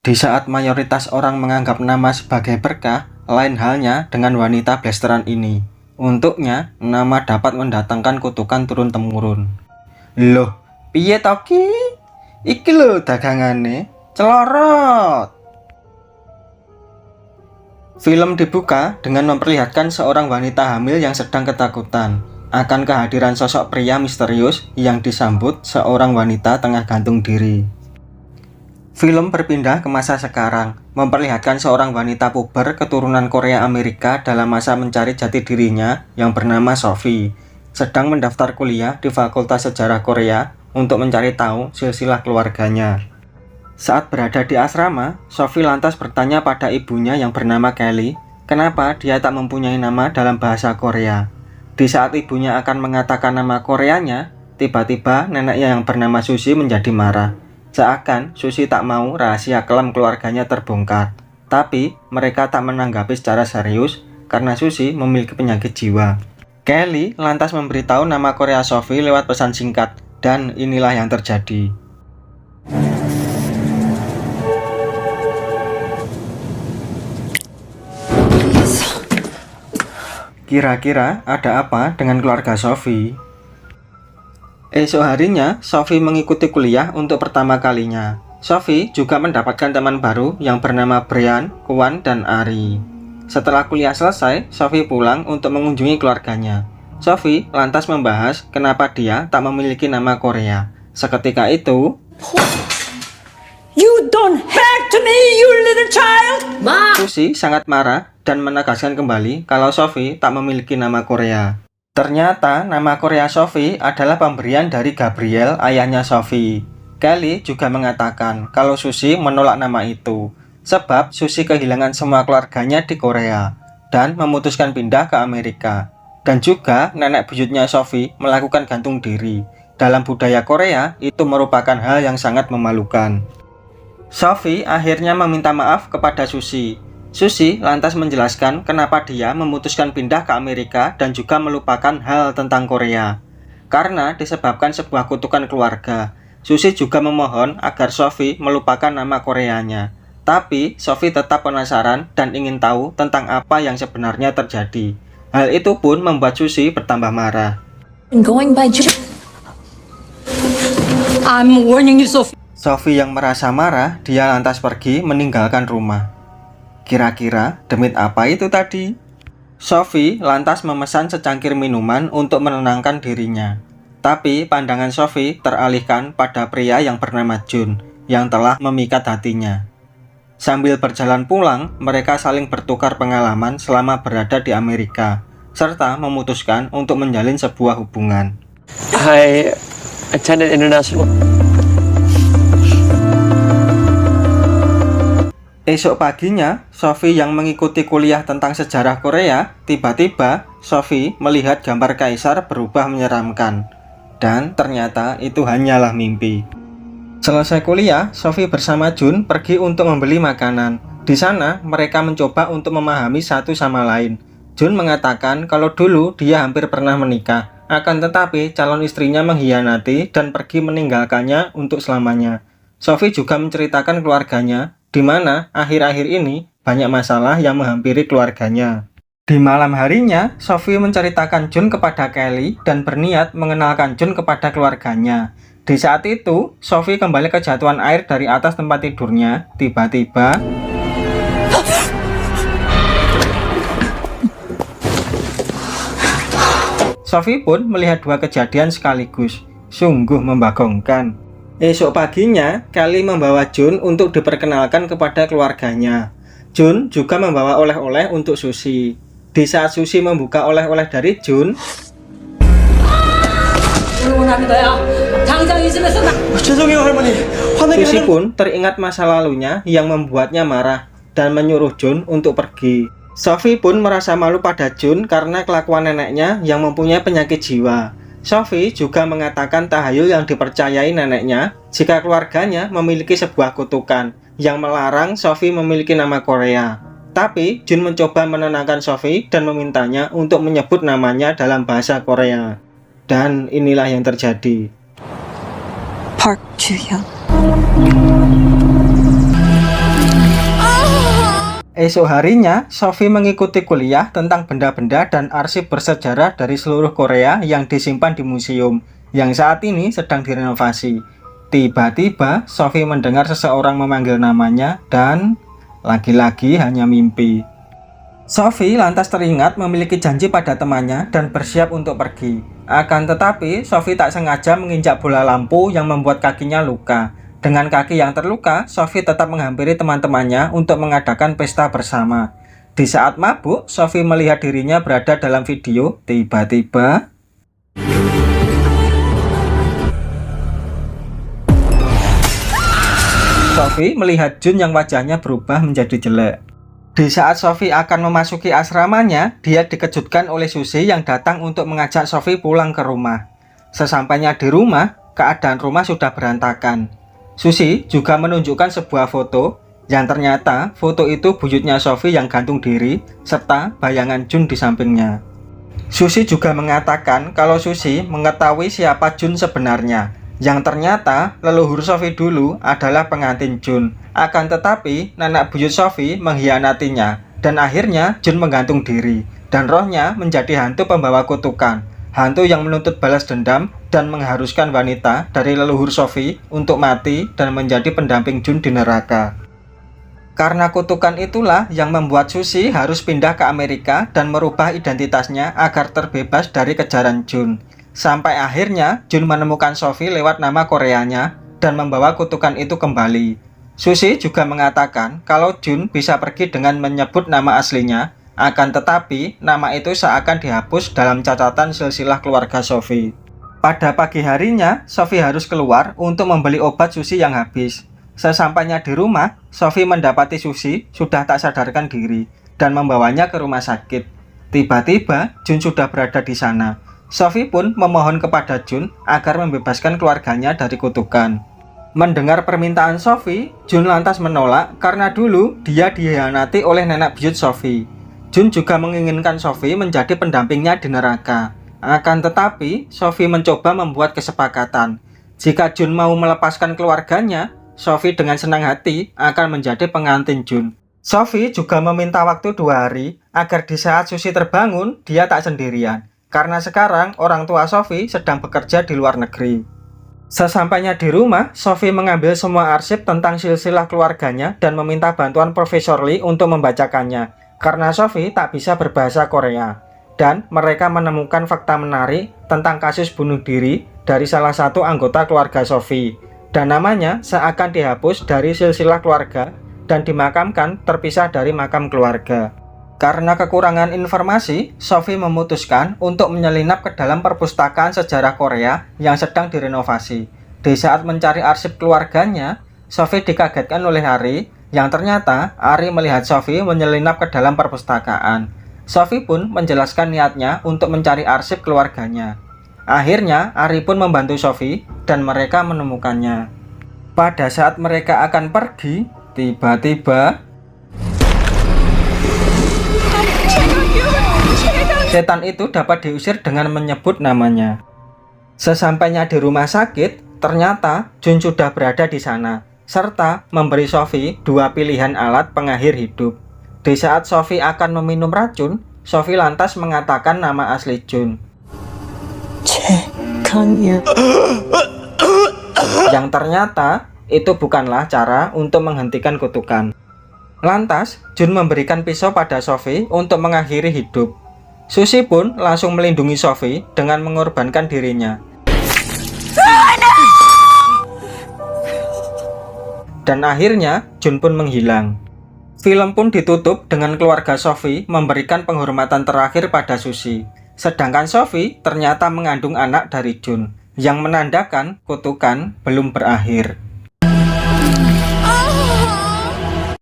Di saat mayoritas orang menganggap nama sebagai berkah, lain halnya dengan wanita blasteran ini. Untuknya, nama dapat mendatangkan kutukan turun-temurun. Loh, piye toki? Iki lho dagangane, celorot. Film dibuka dengan memperlihatkan seorang wanita hamil yang sedang ketakutan akan kehadiran sosok pria misterius yang disambut seorang wanita tengah gantung diri. Film berpindah ke masa sekarang, memperlihatkan seorang wanita puber keturunan Korea Amerika dalam masa mencari jati dirinya yang bernama Sophie, sedang mendaftar kuliah di Fakultas Sejarah Korea untuk mencari tahu silsilah keluarganya. Saat berada di asrama, Sophie lantas bertanya pada ibunya yang bernama Kelly, kenapa dia tak mempunyai nama dalam bahasa Korea. Di saat ibunya akan mengatakan nama Koreanya, tiba-tiba neneknya yang bernama Susie menjadi marah. Seakan Susie tak mau rahasia kelam keluarganya terbongkar. Tapi mereka tak menanggapi secara serius karena Susie memiliki penyakit jiwa. Kelly lantas memberitahu nama Korea Sophie lewat pesan singkat, dan inilah yang terjadi. Kira-kira ada apa dengan keluarga Sophie? Esok harinya, Sophie mengikuti kuliah untuk pertama kalinya. Sophie juga mendapatkan teman baru yang bernama Brian, Kwon, dan Ari. Setelah kuliah selesai, Sophie pulang untuk mengunjungi keluarganya. Sophie lantas membahas kenapa dia tak memiliki nama Korea. Seketika itu, You don't hate to me, you little child! Ma! Susie sangat marah dan menegaskan kembali kalau Sophie tak memiliki nama Korea. Ternyata nama Korea Sophie adalah pemberian dari Gabriel, ayahnya Sophie. Kelly juga mengatakan kalau Susie menolak nama itu, sebab Susie kehilangan semua keluarganya di Korea dan memutuskan pindah ke Amerika. Dan juga nenek buyutnya Sophie melakukan gantung diri. Dalam budaya Korea, itu merupakan hal yang sangat memalukan. Sophie akhirnya meminta maaf kepada Susie. Susie lantas menjelaskan kenapa dia memutuskan pindah ke Amerika dan juga melupakan hal tentang Korea. Karena disebabkan sebuah kutukan keluarga. Susie juga memohon agar Sophie melupakan nama Koreanya. Tapi Sophie tetap penasaran dan ingin tahu tentang apa yang sebenarnya terjadi. Hal itu pun membuat Susie bertambah marah. I'm warning you, Sophie. Sophie yang merasa marah, dia lantas pergi meninggalkan rumah. Kira-kira demit apa itu tadi? Sophie lantas memesan secangkir minuman untuk menenangkan dirinya. Tapi pandangan Sophie teralihkan pada pria yang bernama Jun yang telah memikat hatinya. Sambil berjalan pulang, mereka saling bertukar pengalaman selama berada di Amerika, serta memutuskan untuk menjalin sebuah hubungan. I attended international. Esok paginya, Sophie yang mengikuti kuliah tentang sejarah Korea, tiba-tiba Sophie melihat gambar kaisar berubah menyeramkan. Dan ternyata itu hanyalah mimpi. Selesai kuliah, Sophie bersama Jun pergi untuk membeli makanan. Di sana, mereka mencoba untuk memahami satu sama lain. Jun mengatakan kalau dulu dia hampir pernah menikah, akan tetapi calon istrinya mengkhianati dan pergi meninggalkannya untuk selamanya. Sophie juga menceritakan keluarganya, di mana akhir-akhir ini banyak masalah yang menghampiri keluarganya. Di malam harinya, Sophie menceritakan Jun kepada Kelly dan berniat mengenalkan Jun kepada keluarganya. Di saat itu, Sophie kembali kejatuhan air dari atas tempat tidurnya. Tiba-tiba, Sophie pun melihat dua kejadian sekaligus. Sungguh membagongkan. Esok paginya, Kelly membawa Jun untuk diperkenalkan kepada keluarganya. Jun juga membawa oleh-oleh untuk Susie. Di saat Susie membuka oleh-oleh dari Jun, Susie pun teringat masa lalunya yang membuatnya marah dan menyuruh Jun untuk pergi. Sophie pun merasa malu pada Jun karena kelakuan neneknya yang mempunyai penyakit jiwa. Sophie juga mengatakan tahayul yang dipercayai neneknya jika keluarganya memiliki sebuah kutukan yang melarang Sophie memiliki nama Korea. Tapi Jun mencoba menenangkan Sophie dan memintanya untuk menyebut namanya dalam bahasa Korea. Dan inilah yang terjadi. Park Ju-hyun. Esok harinya, Sophie mengikuti kuliah tentang benda-benda dan arsip bersejarah dari seluruh Korea yang disimpan di museum, yang saat ini sedang direnovasi. Tiba-tiba, Sophie mendengar seseorang memanggil namanya dan lagi-lagi hanya mimpi. Sophie lantas teringat memiliki janji pada temannya dan bersiap untuk pergi. Akan tetapi, Sophie tak sengaja menginjak bola lampu yang membuat kakinya luka. Dengan kaki yang terluka, Sophie tetap menghampiri teman-temannya untuk mengadakan pesta bersama. Di saat mabuk, Sophie melihat dirinya berada dalam video. Tiba-tiba, Sophie melihat Jun yang wajahnya berubah menjadi jelek. Di saat Sophie akan memasuki asramanya, dia dikejutkan oleh Susie yang datang untuk mengajak Sophie pulang ke rumah. Sesampainya di rumah, keadaan rumah sudah berantakan. Susie juga menunjukkan sebuah foto yang ternyata foto itu buyutnya Sophie yang gantung diri serta bayangan Jun di sampingnya. Susie juga mengatakan kalau Susie mengetahui siapa Jun sebenarnya, yang ternyata leluhur Sophie dulu adalah pengantin Jun. Akan tetapi nenek buyut Sophie mengkhianatinya dan akhirnya Jun menggantung diri dan rohnya menjadi hantu pembawa kutukan. Hantu yang menuntut balas dendam dan mengharuskan wanita dari leluhur Sophie untuk mati dan menjadi pendamping Jun di neraka. Karena kutukan itulah yang membuat Susie harus pindah ke Amerika dan merubah identitasnya agar terbebas dari kejaran Jun. Sampai akhirnya Jun menemukan Sophie lewat nama Koreanya dan membawa kutukan itu kembali. Susie juga mengatakan kalau Jun bisa pergi dengan menyebut nama aslinya. Akan tetapi, nama itu seakan dihapus dalam catatan silsilah keluarga Sophie. Pada pagi harinya, Sophie harus keluar untuk membeli obat Susie yang habis. Sesampainya di rumah, Sophie mendapati Susie sudah tak sadarkan diri dan membawanya ke rumah sakit. Tiba-tiba, Jun sudah berada di sana. Sophie pun memohon kepada Jun agar membebaskan keluarganya dari kutukan. Mendengar permintaan Sophie, Jun lantas menolak karena dulu dia dikhianati oleh nenek buyut Sophie. Jun juga menginginkan Sophie menjadi pendampingnya di neraka. Akan tetapi, Sophie mencoba membuat kesepakatan. Jika Jun mau melepaskan keluarganya, Sophie dengan senang hati akan menjadi pengantin Jun. Sophie juga meminta waktu 2 hari agar di saat Susie terbangun, dia tak sendirian. Karena sekarang orang tua Sophie sedang bekerja di luar negeri. Sesampainya di rumah, Sophie mengambil semua arsip tentang silsilah keluarganya dan meminta bantuan Profesor Lee untuk membacakannya. Karena Sophie tak bisa berbahasa Korea. Dan mereka menemukan fakta menarik tentang kasus bunuh diri dari salah satu anggota keluarga Sophie. Dan namanya seakan dihapus dari silsilah keluarga dan dimakamkan terpisah dari makam keluarga. Karena kekurangan informasi, Sophie memutuskan untuk menyelinap ke dalam perpustakaan sejarah Korea yang sedang direnovasi. Di saat mencari arsip keluarganya, Sophie dikagetkan oleh Ari, yang ternyata Ari melihat Sophie menyelinap ke dalam perpustakaan. Sophie pun menjelaskan niatnya untuk mencari arsip keluarganya. Akhirnya Ari pun membantu Sophie dan mereka menemukannya. Pada saat mereka akan pergi, tiba-tiba setan itu dapat diusir dengan menyebut namanya. Sesampainya di rumah sakit, ternyata Jun sudah berada di sana serta memberi Sophie 2 pilihan alat pengakhir hidup. Di saat Sophie akan meminum racun, Sophie lantas mengatakan nama asli Jun. Yang ternyata itu bukanlah cara untuk menghentikan kutukan. Lantas, Jun memberikan pisau pada Sophie untuk mengakhiri hidup. Susie pun langsung melindungi Sophie dengan mengorbankan dirinya. Dan akhirnya Jun pun menghilang. Film pun ditutup dengan keluarga Sophie memberikan penghormatan terakhir pada Susie. Sedangkan Sophie ternyata mengandung anak dari Jun, yang menandakan kutukan belum berakhir.